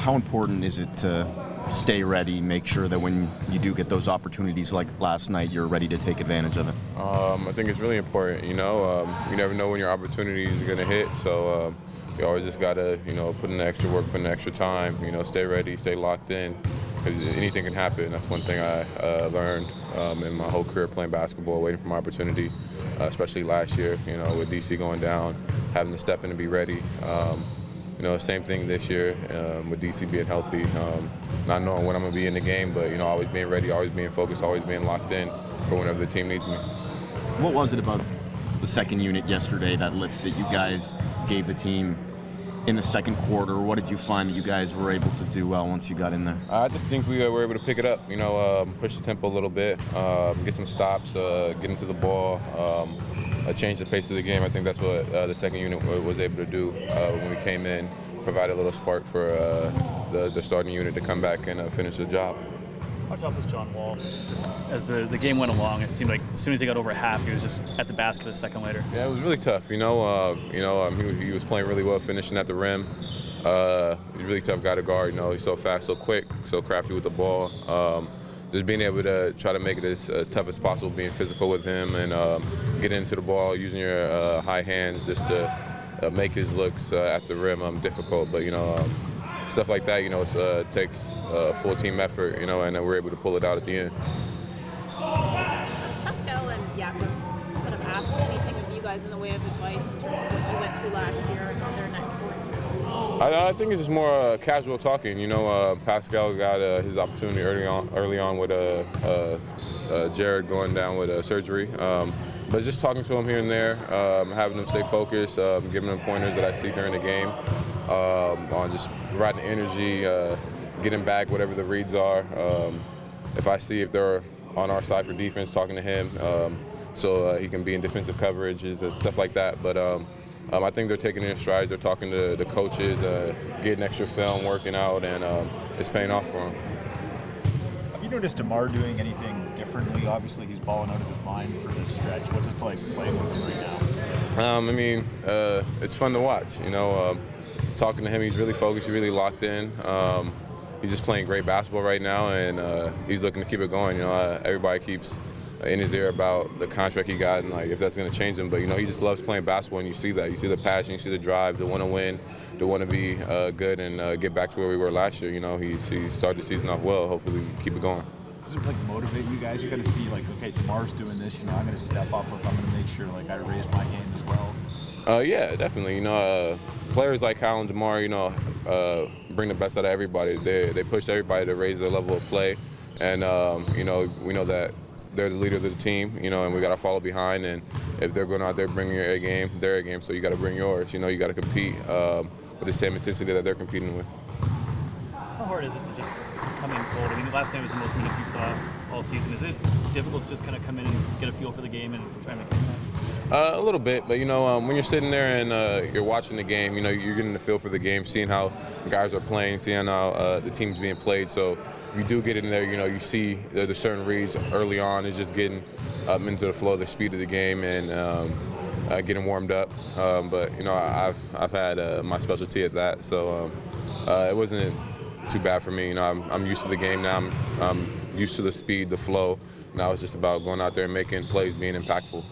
how important is it to stay ready, make sure that when you do get those opportunities like last night, you're ready to take advantage of it? I think it's really important. You never know when your opportunity is going to hit, so you always just got to, put in the extra work, put in the extra time, stay ready, stay locked in, because anything can happen. That's one thing I learned in my whole career playing basketball, waiting for my opportunity, especially last year, with DC going down, having to step in and be ready. Same thing this year with DC being healthy, not knowing when I'm going to be in the game, but, always being ready, always being focused, always being locked in for whenever the team needs me. What was it about the second unit yesterday, that lift that you guys gave the team in the second quarter? What did you find that you guys were able to do well once you got in there? I just think we were able to pick it up, push the tempo a little bit, get some stops, get into the ball, change the pace of the game. I think that's what the second unit was able to do when we came in, provide a little spark for the starting unit to come back and finish the job. How tough was John Wall? Just as the game went along, it seemed like as soon as he got over half, he was just at the basket a second later. Yeah, it was really tough. He was playing really well, finishing at the rim. He's a really tough guy to guard. He's so fast, so quick, so crafty with the ball. Just being able to try to make it as tough as possible, being physical with him and get into the ball, using your high hands just to make his looks at the rim difficult. But stuff like that, it takes a full team effort, and then we're able to pull it out at the end. Pascal and Siakam kind of asked anything of you guys in the way of advice in terms of what you went through last year and how they're not going? I think it's just more casual talking. Pascal got his opportunity early on with Jared going down with surgery. But just talking to him here and there, having him stay focused, giving him pointers that I see during the game, on just providing energy, getting back whatever the reads are. If they're on our side for defense, talking to him so he can be in defensive coverage, stuff like that. But I think they're taking it in strides. They're talking to the coaches, getting extra film, working out, and it's paying off for them. Have you noticed DeMar doing anything differently? Obviously, he's balling out of his mind for this stretch. What's it like playing with him right now? It's fun to watch. Talking to him, he's really focused, he's really locked in. He's just playing great basketball right now, and he's looking to keep it going. Everybody keeps in his ear about the contract he got and if that's going to change him. But he just loves playing basketball, and you see that. You see the passion, you see the drive, to want to win, to want to be good and get back to where we were last year. He started the season off well. Hopefully, we keep it going. Does it motivate you guys? You got to see okay, DeMar's doing this. I'm going to step up. I'm going to make sure I raise my game as well. Yeah, definitely. Players like Kyle and DeMar, bring the best out of everybody. They push everybody to raise their level of play, and we know that they're the leader of the team, and we got to follow behind. And if they're going out there bringing their A game, they're A game, so you got to bring yours. You got to compete with the same intensity that they're competing with. How hard is it to just come in cold? The last game was the most minutes you saw all season. Is it difficult to just kind of come in and get a feel for the game and try and make an impact? A little bit, but when you're sitting there and you're watching the game, you're getting the feel for the game, seeing how guys are playing, seeing how the team's being played. So if you do get in there, you see the certain reads early on is just getting into the flow, the speed of the game, and getting warmed up. But I've had my specialty at that, so it wasn't too bad for me. I'm used to the game now. I'm used to the speed, the flow. Now it's just about going out there and making plays, being impactful.